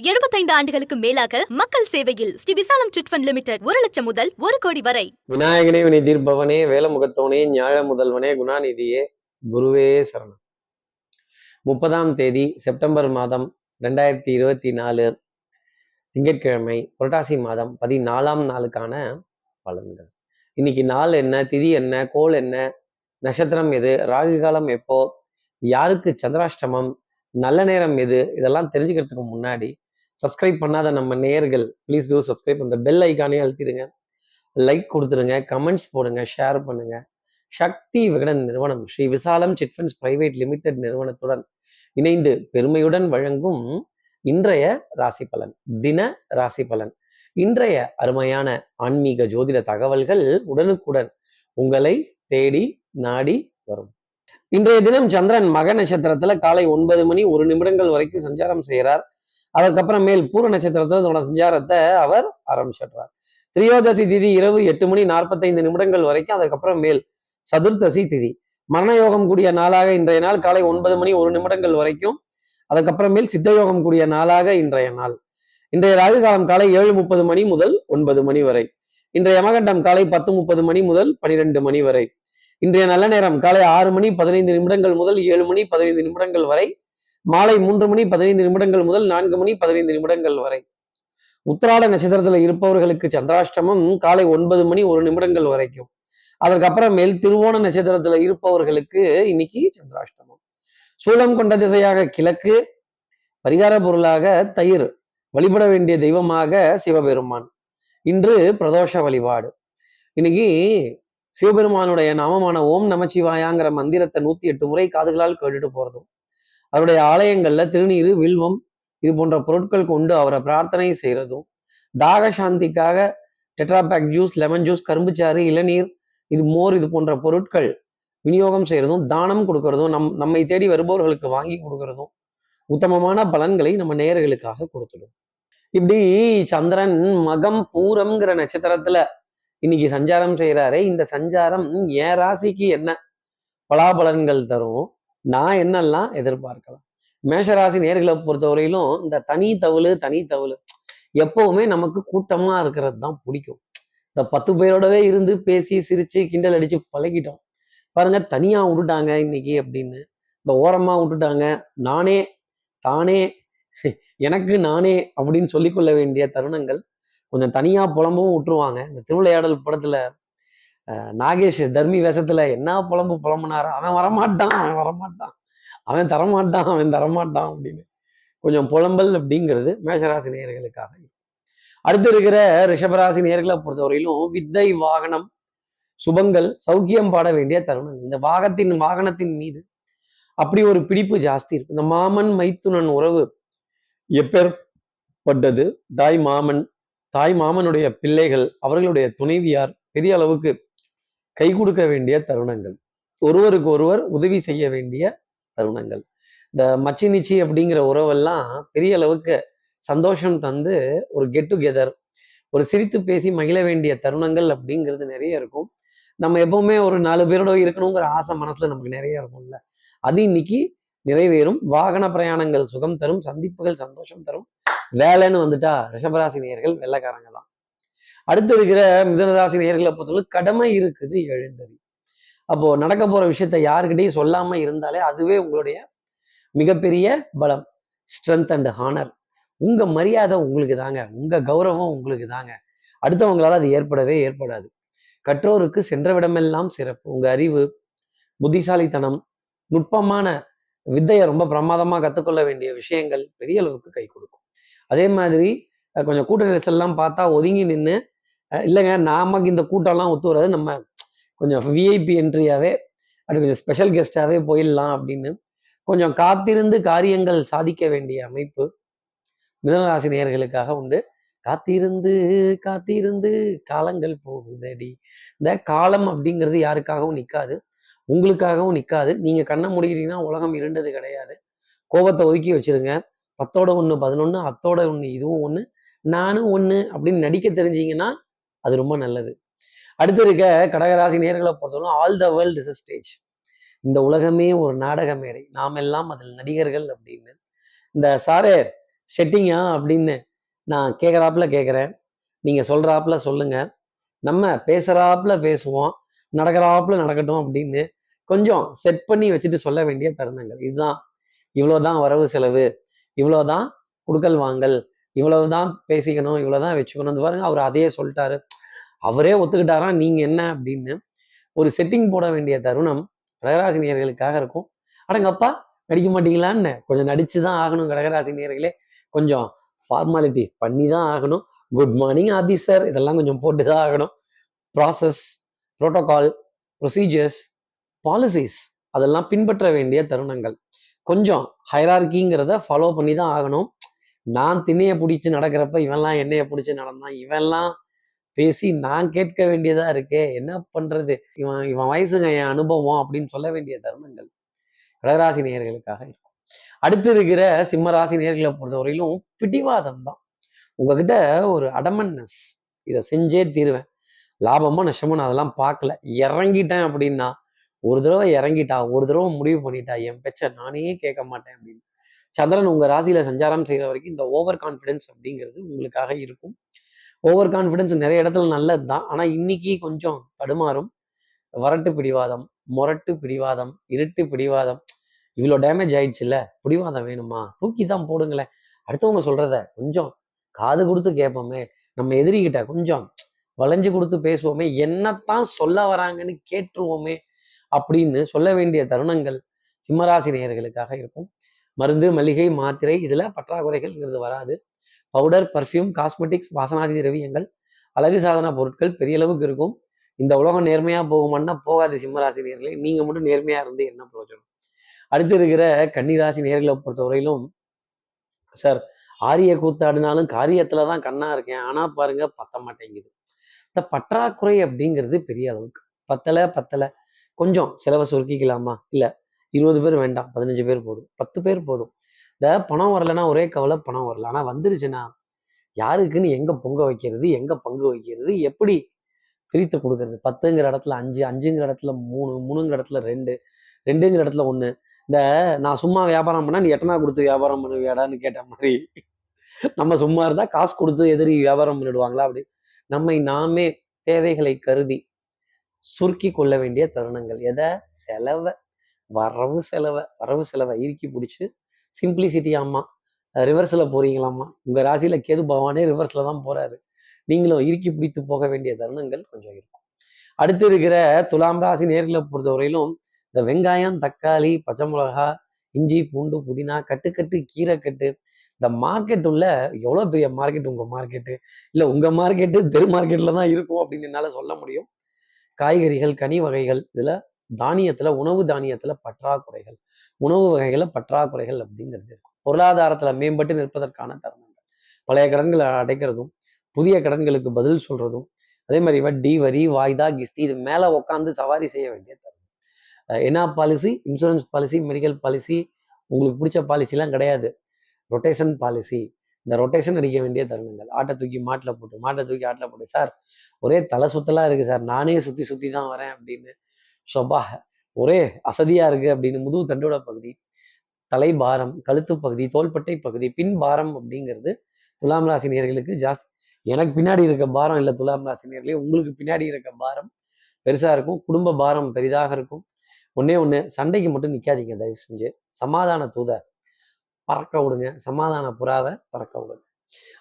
75 ஆண்டுகளுக்கு மேலாக மக்கள் சேவையில் ஸ்ரீ விசாலம் சிட் ஃபண்ட் லிமிடெட் 1,00,000 முதல் 1 கோடி வரை. விநாயகனே வினை தீர்ப்பவனே வேலமுகத்தவனே ஞாழ முதல்வனே குணாநிதியே குருவே சரணம். 30ஆம் தேதி செப்டம்பர் மாதம் 2024 திங்கட்கிழமை புரட்டாசி மாதம் 14ஆம் நாளுக்கான பலன்கள். இன்னைக்கு நாள் என்ன, திதி என்ன, கோள் என்ன, நட்சத்திரம் எது, ராகு காலம் எப்போ, யாருக்கு சந்திராஷ்டமம், நல்ல நேரம் எது, இதெல்லாம் தெரிஞ்சுக்கிறதுக்கு முன்னாடி சப்ஸ்கிரைப் பண்ணாத நம்ம நேயர்கள் ப்ளீஸ் டூ சப்ஸ்கிரைப். அந்த பெல் ஐக்கானே அழுத்திடுங்க, லைக் கொடுத்துருங்க, கமெண்ட்ஸ் போடுங்க, ஷேர் பண்ணுங்க. சக்தி விகடன் நிறுவனம் ஸ்ரீ விசாலம் சிட் ஃபண்ட்ஸ் பிரைவேட் லிமிடெட் நிறுவனத்துடன் இணைந்து பெருமையுடன் வழங்கும் இன்றைய ராசி பலன், தின ராசி பலன். இன்றைய அருமையான ஆன்மீக ஜோதிட தகவல்கள் உடனுக்குடன் உங்களை தேடி நாடி வரும். இன்றைய தினம் சந்திரன் மக நட்சத்திரத்துல காலை 9 மணி 1 நிமிடங்கள் வரைக்கும் சஞ்சாரம் செய்கிறார். அதற்கப்புறமேல் பூர நட்சத்திரத்துல தன்னோட சஞ்சாரத்தை அவர் ஆரம்பிச்சிடுறார். திரியோதசி திதி இரவு 8 மணி 45 நிமிடங்கள் வரைக்கும். அதுக்கப்புறம் மேல் சதுர்த்தசி திதி மரணயோகம் கூடிய நாளாக இன்றைய நாள் காலை 9 மணி 1 நிமிடங்கள் வரைக்கும். அதுக்கப்புறமேல் சித்தயோகம் கூடிய நாளாக இன்றைய நாள். இன்றைய ராகு காலம் காலை 7:30 மணி முதல் 9 மணி வரை. இன்றைய யமகண்டம் காலை 10:30 மணி முதல் 12 மணி வரை. இன்றைய நல்ல நேரம் காலை 6 மணி 15 நிமிடங்கள் முதல் 7 மணி 15 நிமிடங்கள் வரை. மாலை 3 மணி 15 நிமிடங்கள் முதல் 4 மணி 15 நிமிடங்கள் வரை. உத்திராட நட்சத்திரத்துல இருப்பவர்களுக்கு சந்திராஷ்டமம் காலை 9 மணி 1 நிமிடங்கள் வரைக்கும். அதற்கப்புறம் மேல் திருவோண நட்சத்திரத்துல இருப்பவர்களுக்கு இன்னைக்கு சந்திராஷ்டமம். சூலம் கொண்ட திசையாக கிழக்கு, பரிகார பொருளாக தயிர், வழிபட வேண்டிய தெய்வமாக சிவபெருமான். இன்று பிரதோஷ வழிபாடு. இன்னைக்கு சிவபெருமானுடைய நாமமான ஓம் நமச்சிவாயாங்கிற மந்திரத்தை 108 முறை காதுகளால் கேட்டுட்டு போறதும், அவருடைய ஆலயங்கள்ல திருநீரு, வில்வம் இது போன்ற பொருட்கள் கொண்டு அவரை பிரார்த்தனை செய்யறதும், தாக சாந்திக்காக டெட்ராபேக் ஜூஸ், லெமன் ஜூஸ், கரும்புச்சாறு, இளநீர், இது மோர் இது போன்ற பொருட்கள் விநியோகம் செய்யறதும், தானம் கொடுக்கறதும், நம்மை தேடி வருபவர்களுக்கு வாங்கி கொடுக்கறதும் உத்தமமான பலன்களை நம்ம நேயர்களுக்காக கொடுத்துடும். இப்படி சந்திரன் மகம் பூரம்ங்கிற நட்சத்திரத்துல இன்னைக்கு சஞ்சாரம் செய்யறாரு. இந்த சஞ்சாரம் என் ராசிக்கு என்ன பலாபலன்கள் தரும், நான் என்னெல்லாம் எதிர்பார்க்கலாம். மேஷராசி நேர்களை பொறுத்தவரையிலும் இந்த தனி தவுளு எப்பவுமே நமக்கு கூட்டமா இருக்கிறது தான் பிடிக்கும். இந்த 10 பேரோடவே இருந்து பேசி சிரிச்சு கிண்டல் அடிச்சு பழகிட்டோம். பாருங்க, தனியா விட்டுட்டாங்க இன்னைக்கு அப்படின்னு, இந்த ஓரமா விட்டுட்டாங்க. நானே தானே எனக்கு நானே அப்படின்னு சொல்லிக்கொள்ள வேண்டிய தருணங்கள். கொஞ்சம் தனியா புலம்பவும் விட்டுருவாங்க. இந்த திருவிளையாடல் படத்துல நாகேஷ் தர்மி வேஷத்துல என்ன புலம்புனாரா, அவன் வரமாட்டான் அவன் தரமாட்டான் அப்படின்னு கொஞ்சம் புலம்பல் அப்படிங்கிறது மேஷராசி நேயர்களுக்காக. அடுத்து இருக்கிற ரிஷபராசி நேயர்களை பொறுத்தவரையிலும் வித்தை, வாகனம், சுபங்கள், சௌக்கியம் பாட வேண்டிய தருணம். இந்த வாகனத்தின் மீது அப்படி ஒரு பிடிப்பு ஜாஸ்தி இருக்கு. இந்த மாமன் மைத்துனன் உறவு எப்பேற்பட்டது, தாய் மாமனுடைய பிள்ளைகள், அவர்களுடைய துணைவியார் பெரிய அளவுக்கு கை கொடுக்க வேண்டிய தருணங்கள், ஒருவருக்கு ஒருவர் உதவி செய்ய வேண்டிய தருணங்கள். இந்த மச்சி நிச்சி அப்படிங்கிற உறவெல்லாம் பெரிய அளவுக்கு சந்தோஷம் தந்து ஒரு கெட் டுகெதர், ஒரு சிரித்து பேசி மகிழ வேண்டிய தருணங்கள் அப்படிங்கிறது நிறைய இருக்கும். நம்ம எப்பவுமே ஒரு 4 பேரோட இருக்கணுங்கிற ஆசை மனசுல நமக்கு நிறைய இருக்கும்ல, அது இன்னைக்கு நிறைவேறும். வாகன பிரயாணங்கள் சுகம் தரும், சந்திப்புகள் சந்தோஷம் தரும். வேலைன்னு வந்துட்டா ரிஷபராசி நேயர்கள் வெள்ளைக்காரங்க தான். அடுத்து இருக்கிற மிதனராசி நேயர்களை பொறுத்தவரை கடமை இருக்குது எழுந்தறி. அப்போ நடக்க போற விஷயத்த யாருக்கிட்டையும் சொல்லாம இருந்தாலே அதுவே உங்களுடைய மிகப்பெரிய பலம், ஸ்ட்ரென்த் அண்ட் ஹானர். உங்க மரியாதை உங்களுக்கு தாங்க, உங்க கௌரவம் உங்களுக்கு தாங்க. அடுத்தவங்களால அது ஏற்படாது. கற்றோருக்கு சென்ற விடமெல்லாம் சிறப்பு. உங்க அறிவு, புத்திசாலித்தனம், நுட்பமான வித்தையை ரொம்ப பிரமாதமா கத்துக்கொள்ள வேண்டிய விஷயங்கள் பெரிய அளவுக்கு கை கொடுக்கும். அதே மாதிரி கொஞ்சம் கூட்ட நெரிசல்லாம் பார்த்தா ஒதுங்கி நின்று, இல்லைங்க நமக்கு இந்த கூட்டம்லாம் ஒத்து வராது, நம்ம கொஞ்சம் விஐபி என்ட்ரியாவே அது கொஞ்சம் ஸ்பெஷல் கெஸ்டாவே போயிடலாம் அப்படின்னு கொஞ்சம் காத்திருந்து காரியங்கள் சாதிக்க வேண்டிய அமைப்பு மிதனராசி நேயர்களுக்காக உண்டு. காத்திருந்து காலங்கள் போகுதடி. இந்த காலம் அப்படிங்கிறது யாருக்காகவும் நிற்காது, உங்களுக்காகவும் நிற்காது. நீங்க கண்ணை முடிக்கிறீங்கன்னா உலகம் இருண்டது கிடையாது. கோபத்தை ஒதுக்கி வச்சிருங்க. 10ஓட 1 11, அத்தோட 1 இதுவும் 1, நானும் 1 அப்படின்னு நடிக்க தெரிஞ்சீங்கன்னா அது ரொம்ப நல்லது. அடுத்து இருக்க கடகராசி நேயர்களை பொறுத்தவரை all the world is stage. இந்த உலகமே ஒரு நாடக மேடை, நாம் எல்லாம் அதில் நடிகர்கள் அப்படின்னு. இந்த சாரே செட்டிங்கா அப்படின்னு நான் கேட்குறாப்புல கேட்குறேன், நீங்கள் சொல்கிறாப்புல சொல்லுங்க, நம்ம பேசுகிறாப்புல பேசுவோம், நடக்கிறாப்புல நடக்கட்டும் அப்படின்னு கொஞ்சம் செட் பண்ணி வச்சுட்டு சொல்ல வேண்டிய தருணங்கள் இதுதான். இவ்வளோதான் வரவு செலவு, இவ்வளோதான் குடுக்கல் வாங்கல், இவ்வளவுதான் பேசிக்கணும், இவ்வளோதான் வச்சுக்கணும் பாருங்க. அவர் அதையே சொல்லிட்டாரு, அவரே ஒத்துக்கிட்டாரா நீங்க என்ன அப்படின்னு ஒரு செட்டிங் போட வேண்டிய தருணம் கடகராசினியர்களுக்காக இருக்கும். அடங்கப்பா நடிக்க மாட்டீங்களான்னு கொஞ்சம் நடிச்சு தான் ஆகணும் கடகராசினியர்களே. கொஞ்சம் ஃபார்மாலிட்டி பண்ணி தான் ஆகணும். குட் மார்னிங் ஆபீசர் இதெல்லாம் கொஞ்சம் போட்டு தான் ஆகணும். ப்ராசஸ், புரோட்டோகால், ப்ரொசீஜர்ஸ், பாலிசிஸ் அதெல்லாம் பின்பற்ற வேண்டிய தருணங்கள். கொஞ்சம் ஹைரார்கிங்கிறத ஃபாலோ பண்ணி தான் ஆகணும். நான் திண்ணைய பிடிச்சி நடக்கிறப்ப இவன்லாம் எண்ணெயை பிடிச்சி நடந்தான், இவன்லாம் பேசி நான் கேட்க வேண்டியதா இருக்கே, என்ன பண்றது, இவன் இவன் வயசுங்க என் அனுபவம் அப்படின்னு சொல்ல வேண்டிய தருணங்கள் கடகராசி நேயர்களுக்காக இருக்கும். அடுத்து இருக்கிற சிம்ம ராசி நேயர்களை பொறுத்தவரையிலும் பிடிவாதம் தான். உங்ககிட்ட ஒரு அடமன்னஸ், இதை செஞ்சே தீருவேன், லாபமோ நஷ்டமோ நான் அதெல்லாம் பார்க்கல, இறங்கிட்டேன் அப்படின்னா ஒரு தடவை இறங்கிட்டா, ஒரு தடவை முடிவு பண்ணிட்டா என் பெச்ச நானே கேட்க மாட்டேன் அப்படின்னு. சந்திரன் உங்க ராசியில சஞ்சாரம் செய்யற வரைக்கும் இந்த ஓவர் கான்ஃபிடன்ஸ் அப்படிங்கிறது உங்களுக்காக இருக்கும். ஓவர் கான்ஃபிடன்ஸ் நிறைய இடத்துல நல்லது தான், ஆனா இன்னைக்கு கொஞ்சம் தடுமாறும். வரட்டு பிடிவாதம், முரட்டு பிடிவாதம், இருட்டு பிடிவாதம், இவ்வளோ டேமேஜ் ஆயிடுச்சுல்ல, பிடிவாதம் வேணுமா, தூக்கி தான் போடுங்களேன். அடுத்தவங்க சொல்றத கொஞ்சம் காது கொடுத்து கேட்போமே, நம்ம எதிரிகிட்ட கொஞ்சம் வளைஞ்சு கொடுத்து பேசுவோமே, என்னத்தான் சொல்ல வராங்கன்னு கேட்டுருவோமே அப்படின்னு சொல்ல வேண்டிய தருணங்கள் சிம்மராசி நேயர்களுக்காக இருக்கும். மருந்து, மளிகை, மாத்திரை இதுல பற்றாக்குறைகள்ங்கிறது வராது. பவுடர், பர்ஃப்யூம், காஸ்மெட்டிக்ஸ், வாசனாதி திரவியங்கள், அழகு சாதன பொருட்கள் பெரிய அளவுக்கு இருக்கும். இந்த உலகம் நேர்மையா போகுமான்னா போகாது சிம்மராசி நேயர்களே. நீங்க மட்டும் நேர்மையா இருந்து என்ன பிரயோஜனம். அடுத்து இருக்கிற கன்னிராசி நேயர்களை பொறுத்தவரையிலும், சார் ஆரிய கூத்தாடினாலும் காரியத்துல தான் கண்ணா இருக்கேன், ஆனா பாருங்க பத்த மாட்டேங்குது. இந்த பற்றாக்குறை அப்படிங்கிறது பெரிய அளவுக்கு பத்தல பத்தல, கொஞ்சம் செலவை சுருக்கிக்கலாமா, இல்ல 20 பேர் வேண்டாம் 15 பேர் போதும், 10 பேர் போதும். இந்த பணம் வரலைன்னா ஒரே கவலை, பணம் வரல, ஆனா வந்துருச்சுன்னா யாருக்குன்னு எங்க பொங்க வைக்கிறது, எங்க பங்கு வைக்கிறது, எப்படி பிரித்து கொடுக்கறது. 10ங்கிற இடத்துல 5, 5ங்கிற இடத்துல 3, 3ங்கிற இடத்துல 2, 2ங்கிற இடத்துல 1. இந்த நான் சும்மா வியாபாரம் பண்ணா நீ எட்டனா கொடுத்து வியாபாரம் பண்ணுவியாடான்னு கேட்ட மாதிரி, நம்ம சும்மா இருந்தா காசு கொடுத்து எதிரி வியாபாரம் பண்ணிடுவாங்களா அப்படி நம்மை நாமே தேவைகளை கருதி சுருக்கி கொள்ள வேண்டிய தருணங்கள். எதை, செலவை, வரவு செலவை இறுக்கி பிடிச்சி சிம்பிளிசிட்டி. ஆமா, ரிவர்ஸ்ல போறீங்களாமா, உங்க ராசியில கேது பகவானே ரிவர்ஸ்ல தான் போறாரு, நீங்களும் இறுக்கி பிடித்து போக வேண்டிய தருணங்கள் கொஞ்சம் இருக்கும். அடுத்து இருக்கிற துலாம் ராசி நேர்களை பொறுத்தவரையிலும் இந்த வெங்காயம், தக்காளி, பச்சை மிளகா, இஞ்சி, பூண்டு, புதினா, கட்டு கீரை கட்டு, இந்த மார்க்கெட் உள்ள எவ்வளவு பெரிய மார்க்கெட் உங்க மார்க்கெட்டு, இல்ல உங்க மார்க்கெட்டு தெரு மார்க்கெட்ல தான் இருக்கும் அப்படின்னு என்னால சொல்ல முடியும். காய்கறிகள், கனி வகைகள், இதுல தானியத்துல, உணவு தானியத்துல பற்றாக்குறைகள், உணவு வகைகளை பற்றாக்குறைகள் அப்படிங்கிறது இருக்கும். பொருளாதாரத்துல மேம்பட்டு நிற்பதற்கான தருணங்கள், பழைய கடன்களை அடைக்கிறதும், புதிய கடன்களுக்கு பதில் சொல்றதும், அதே மாதிரி வட்டி, வரி, வாய்தா, கிஸ்தி இது மேல உட்காந்து சவாரி செய்ய வேண்டிய தருணம். என்ன policy, insurance policy, medical policy, உங்களுக்கு பிடிச்ச பாலிசிலாம் கிடையாது, ரொட்டேஷன் பாலிசி. இந்த ரொட்டேஷன் அடிக்க வேண்டிய தருணங்கள். ஆட்டை தூக்கி மாட்டில் போட்டு, மாட்டை தூக்கி ஆட்டில் போட்டு, சார் ஒரே தலை சுத்தலா இருக்கு சார், நானே சுத்தி சுத்தி தான் வரேன் அப்படின்னு. ஷோபா ஒரே அசதியா இருக்கு அப்படின்னு முதுகு தண்டோட பகுதி, தலை பாரம், கழுத்து பகுதி, தோள்பட்டை பகுதி, பின் பாரம் அப்படிங்கிறது துலாம் ராசி நேயர்களுக்கு ஜாஸ்தி. எனக்கு பின்னாடி இருக்க பாரம் இல்லை துலாம் ராசி நேயர்களே, உங்களுக்கு பின்னாடி இருக்க பாரம் பெருசா இருக்கும். குடும்ப பாரம் பெரிதாக இருக்கும். ஒன்னே ஒண்ணு, சண்டைக்கு மட்டும் நிக்காதீங்க தயவு செஞ்சு. சமாதான தூத பறக்க விடுங்க, சமாதான புறாவை பறக்க விடுங்க.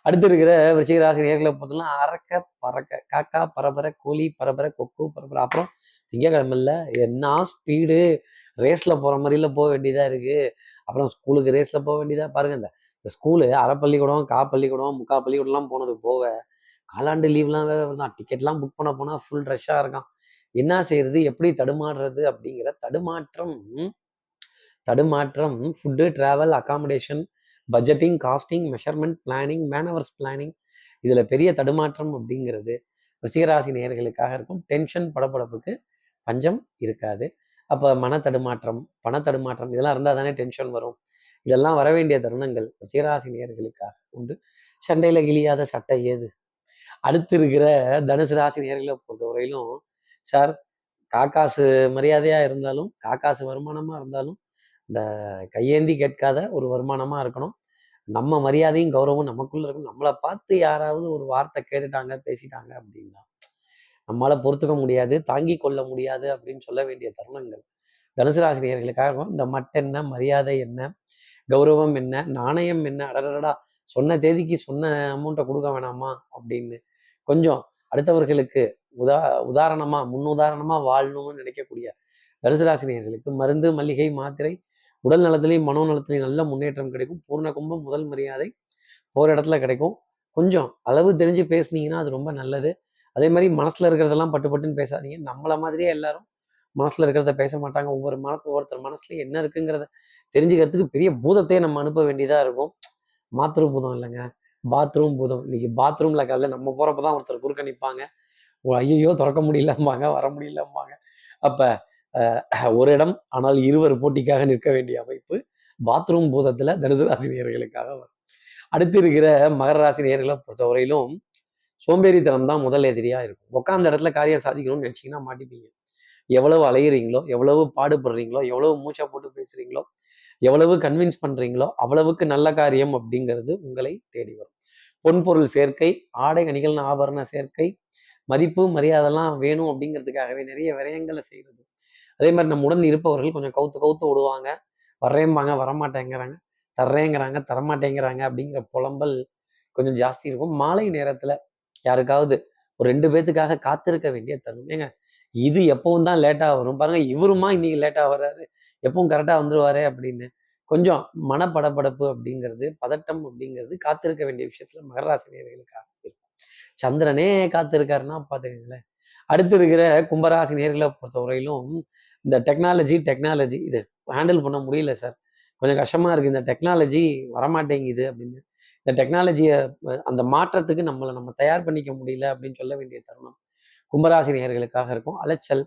அடுத்து இருக்கிற விருச்சிக ராசி நேர்களை பொறுத்தலாம் அறக்க பறக்க, காக்கா பரபர, கோழி பரபர, கொக்கு பரபர. அப்புறம் திங்கக்கிழமைல என்ன ஸ்பீடு, ரேஸ்ல போற மாதிரில போக வேண்டியதா இருக்கு. அப்புறம் ஸ்கூலுக்கு ரேஸ்ல போக வேண்டியதா பாருங்க. இந்த ஸ்கூலு அரை பள்ளிக்கூடம், பள்ளிக்கூடம், முக்கா பள்ளிக்கூடம்லாம் போனது போக காலாண்டு லீவ்லாம் வேற தான், டிக்கெட்லாம் புக் பண்ண போனா ஃபுல் ரஷ்ஷா இருக்கான். என்ன செய்யறது, எப்படி தடுமாறுறது அப்படிங்கிற தடுமாற்றம். தடுமாற்றம் food, travel, accommodation, budgeting, costing, measurement, planning, manoeuvres planning, இதுல பெரிய தடுமாற்றம் அப்படிங்கிறது ரிஷிகராசி நேயர்களுக்காக இருக்கும். டென்ஷன், படபடப்புக்கு பஞ்சம் இருக்காது. அப்ப மன தடுமாற்றம், பண தடுமாற்றம் இதெல்லாம் இருந்தால் தானே டென்ஷன் வரும். இதெல்லாம் வர வேண்டிய தருணங்கள் ரிஷிகராசி நேயர்களுக்காக உண்டு. சண்டையில கிழியாத சட்டை ஏது. அடுத்து இருக்கிற தனுசு ராசி நேயர்களை பொறுத்தவரையிலும், சார் காக்காசு மரியாதையா இருந்தாலும், காக்காசு வருமானமா இருந்தாலும், இந்த கையேந்தி கேட்காத ஒரு வருமானமா இருக்கணும். நம்ம மரியாதையும் கௌரவம் நமக்குள்ள இருக்கும். நம்மளை பார்த்து யாராவது ஒரு வார்த்தை கேட்டுட்டாங்க பேசிட்டாங்க அப்படின்னா நம்மளால பொறுத்துக்க முடியாது, தாங்கி கொள்ள முடியாது அப்படின்னு சொல்ல வேண்டிய தருணங்கள் தனுசு ராசினியர்களுக்காக. இந்த மட்டென்ன, மரியாதை என்ன, கௌரவம் என்ன, நாணயம் என்ன, அடடடா சொன்ன தேதிக்கு சொன்ன அமௌண்ட்டை கொடுக்க வேணாமா அப்படின்னு கொஞ்சம் அடுத்தவர்களுக்கு உதாரணமா முன்னுதாரணமா வாழணும்னு நினைக்கக்கூடிய தனுசு ராசினியர்களுக்கு மருந்து, மல்லிகை, மாத்திரை, உடல் நலத்திலையும் மனோ நலத்திலையும் நல்ல முன்னேற்றம் கிடைக்கும். பூர்ண கும்பம் முதல் மரியாதை போகிற இடத்துல கிடைக்கும். கொஞ்சம் அளவு தெரிஞ்சு பேசுனீங்கன்னா அது ரொம்ப நல்லது. அதே மாதிரி மனசுல இருக்கிறதெல்லாம் பட்டு பட்டுன்னு பேசாதீங்க. நம்மள மாதிரியே எல்லாரும் மனசுல இருக்கிறத பேச மாட்டாங்க. ஒவ்வொருத்தர் மனசுல என்ன இருக்குங்கிறத தெரிஞ்சுக்கிறதுக்கு பெரிய பூதத்தையே நம்ம அனுப்ப வேண்டியதா இருக்கும். மாத்ரு பூதம் இல்லைங்க, பாத்ரூம் பூதம். இன்னைக்கு பாத்ரூம்ல காலைல நம்ம போறப்பதான் ஒருத்தர் குறுக்க நிற்பாங்க. ஐயோ திறக்க முடியலம்பாங்க, வர முடியலம்பாங்க. அப்ப ஒரு இடம் ஆனால் இருவர் போட்டிக்காக நிற்க வேண்டிய அமைப்பு பாத்ரூம் பூதத்துல தனுசு ராசி நேயர்களுக்காக வரும். அடுத்து இருக்கிற மகர ராசி நேயர்களை பொறுத்தவரையிலும் சோம்பேறித்தனம் தான் முதல் எதிரியா இருக்கும். உட்காந்த இடத்துல காரியம் சாதிக்கணும்னு நினைச்சீங்கன்னா மாட்டிப்பீங்க. எவ்வளவு அலையிறீங்களோ, எவ்வளவு பாடுபடுறீங்களோ, எவ்வளவு மூச்சா போட்டு பேசுறீங்களோ, எவ்வளவு கன்வின்ஸ் பண்றீங்களோ அவ்வளவுக்கு நல்ல காரியம் அப்படிங்கிறது உங்களை தேடி வரும். பொன்பொருள் சேர்க்கை, ஆடை அணிகள் ஆபரண சேர்க்கை, மதிப்பு மரியாதைலாம் வேணும் அப்படிங்கிறதுக்காகவே நிறைய விரயங்களை செய்யறது. அதே மாதிரி நம்ம உடன் இருப்பவர்கள் கொஞ்சம் கவுத்து விடுவாங்க. வர்றேம்பாங்க, வரமாட்டேங்கிறாங்க, தர்றேங்கிறாங்க, தரமாட்டேங்கிறாங்க அப்படிங்கிற புலம்பல் கொஞ்சம் ஜாஸ்தி இருக்கும். மாலை நேரத்துல யாருக்காவது ஒரு 2 பேத்துக்காக காத்திருக்க வேண்டிய தருணம். ஏங்க இது எப்பவும் தான் லேட்டா வரும் பாருங்க, இவருமா இன்னைக்கு லேட்டா வர்றாரு, எப்பவும் கரெக்டா வந்துருவாரே அப்படின்னு கொஞ்சம் மனப்படப்படப்பு அப்படிங்கிறது, பதட்டம் அப்படிங்கிறது காத்திருக்க வேண்டிய விஷயத்துல மகர ராசி நேயர்களுக்காக இருக்கும். சந்திரனே காத்திருக்காருன்னா பாத்துக்கங்களேன். அடுத்து இருக்கிற கும்பராசி நேயர்களை பொறுத்தவரையிலும் இந்த டெக்னாலஜி இது ஹேண்டில் பண்ண முடியல சார், கொஞ்சம் கஷ்டமா இருக்கு, இந்த டெக்னாலஜி வரமாட்டேங்குது அப்படின்னு. இந்த டெக்னாலஜியை அந்த மாற்றத்துக்கு நம்ம தயார் பண்ணிக்க முடியல அப்படின்னு சொல்ல வேண்டிய தருணம் கும்பராசி நேயர்களுக்காக இருக்கும். அலைச்சல்,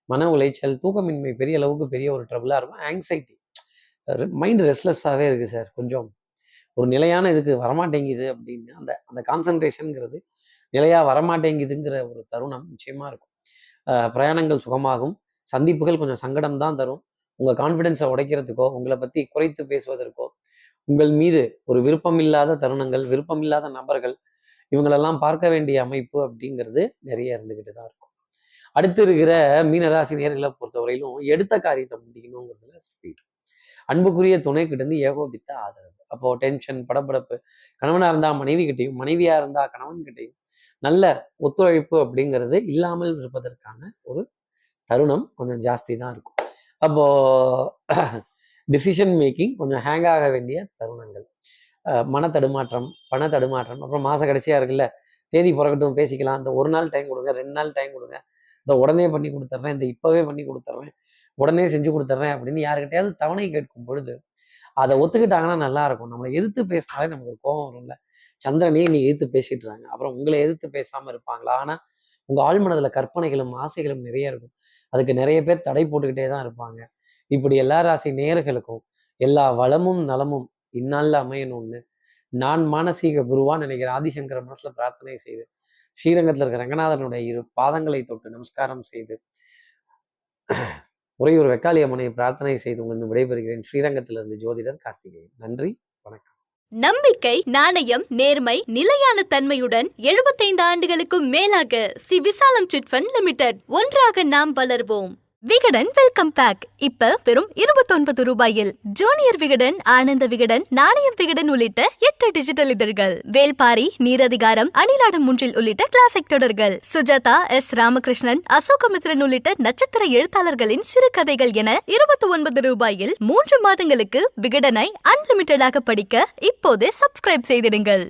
மன உளைச்சல், தூக்கமின்மை பெரிய அளவுக்கு பெரிய ஒரு ட்ரபிளா இருக்கும். ஆங்ஸைட்டி, மைண்ட் ரெஸ்ட்லெஸ்ஸாகவே இருக்கு சார், கொஞ்சம் ஒரு நிலையான இதுக்கு வரமாட்டேங்குது அப்படின்னு அந்த அந்த கான்சன்ட்ரேஷனுங்கிறது நிலையா வரமாட்டேங்குதுங்கிற ஒரு தருணம் நிச்சயமா இருக்கும். பிரயாணங்கள் சுகமாகும். சந்திப்புகள் கொஞ்சம் சங்கடம் தான் தரும். உங்க கான்ஃபிடென்ஸை உடைக்கிறதுக்கோ, உங்களை பத்தி குறைத்து பேசுவதற்கோ, உங்கள் மீது ஒரு விருப்பமில்லாத தருணங்கள், விருப்பமில்லாத நபர்கள் இவங்களெல்லாம் பார்க்க வேண்டிய அமைப்பு அப்படிங்கிறது நிறைய இருந்துகிட்டு தான் இருக்கும். அடுத்து இருக்கிற மீனராசி நேர்களை பொறுத்தவரையிலும் எடுத்த காரியத்தை முடிக்கணுங்கிறதுல ஸ்பீடு. அன்புக்குரிய துணை கிட்ட இருந்து ஏகோபித்த ஆதரவு. அப்போ டென்ஷன், படபடப்பு, கணவனா இருந்தா மனைவி கிட்டையும், மனைவியா இருந்தா கணவன் கிட்டையும் நல்ல ஒத்துழைப்பு அப்படிங்கிறது இல்லாமல் இருப்பதற்கான ஒரு தருணம் கொஞ்சம் ஜாஸ்தி தான் இருக்கும். அப்போ டிசிஷன் மேக்கிங் கொஞ்சம் ஹேங் ஆக வேண்டிய தருணங்கள், மன தடுமாற்றம், பண தடுமாற்றம். அப்புறம் மாச கடைசியா இருக்குல்ல, தேதி பிறக்கட்டும் பேசிக்கலாம், இந்த 1 நாள் டைம் கொடுங்க, 2 நாள் டைம் கொடுங்க, இந்த உடனே பண்ணி கொடுத்துட்றேன், இந்த இப்பவே பண்ணி கொடுத்துட்றேன், உடனே செஞ்சு கொடுத்துட்றேன் அப்படின்னு யாருக்கிட்டையாவது தவணை கேட்கும் பொழுது அதை ஒத்துக்கிட்டாங்கன்னா நல்லா இருக்கும். நம்மளை எதிர்த்து பேசினாலே நமக்கு ஒரு கோபம் வரும்ல. சந்திரனே நீ எதிர்த்து பேசிட்டுறாங்க, அப்புறம் உங்களை எதிர்த்து பேசாம இருப்பாங்களா? ஆனா உங்க ஆழ்மனதுல கற்பனைகளும் ஆசைகளும் நிறைய இருக்கும். அதுக்கு நிறைய பேர் தடை போட்டுக்கிட்டே தான் இருப்பாங்க. இப்படி எல்லா ராசி நேயர்களுக்கும் எல்லா வளமும் நலமும் இந்நாள்ல அமையணும்னு நான் மானசீக குருவான்னு நினைக்கிற ஆதிசங்கர மனசுல பிரார்த்தனை செய்து, ஸ்ரீரங்கத்தில் இருக்கிற ரங்கநாதனுடைய 2 பாதங்களை தொட்டு நமஸ்காரம் செய்து, உறையூர் வெக்காளி அம்மனை பிரார்த்தனை செய்து உங்களுக்கு விடைபெறுகிறேன். ஸ்ரீரங்கத்திலிருந்து ஜோதிடர் கார்த்திகேயன். நன்றி, வணக்கம். நம்பிக்கை, நாணயம், நேர்மை, நிலையான தன்மையுடன் 75 ஆண்டுகளுக்கும் மேலாக ஸ்ரீ விசாலம் சிட் ஃபண்ட் லிமிடெட். ஒன்றாக நாம் வளர்வோம். விகடன் வெல்கம் பேக் இப்ப வெறும் 29 ரூபாயில். ஜூனியர் விகடன், ஆனந்த விகடன், நாணயம் விகடன் உள்ளிட்ட 8 டிஜிட்டல் இதழ்கள். வேல்பாரி, நீரதிகாரம், அணிலாடும் 3 உள்ளிட்ட கிளாசிக் தொடர்கள். சுஜாதா, எஸ். ராமகிருஷ்ணன், அசோகமித்ரன் உள்ளிட்ட நட்சத்திர எழுத்தாளர்களின் சிறுகதைகள் என 29 ரூபாயில் 3 மாதங்களுக்கு விகடனை அன்லிமிட்டடாக படிக்க இப்போதே சப்ஸ்கிரைப் செய்திடுங்கள்.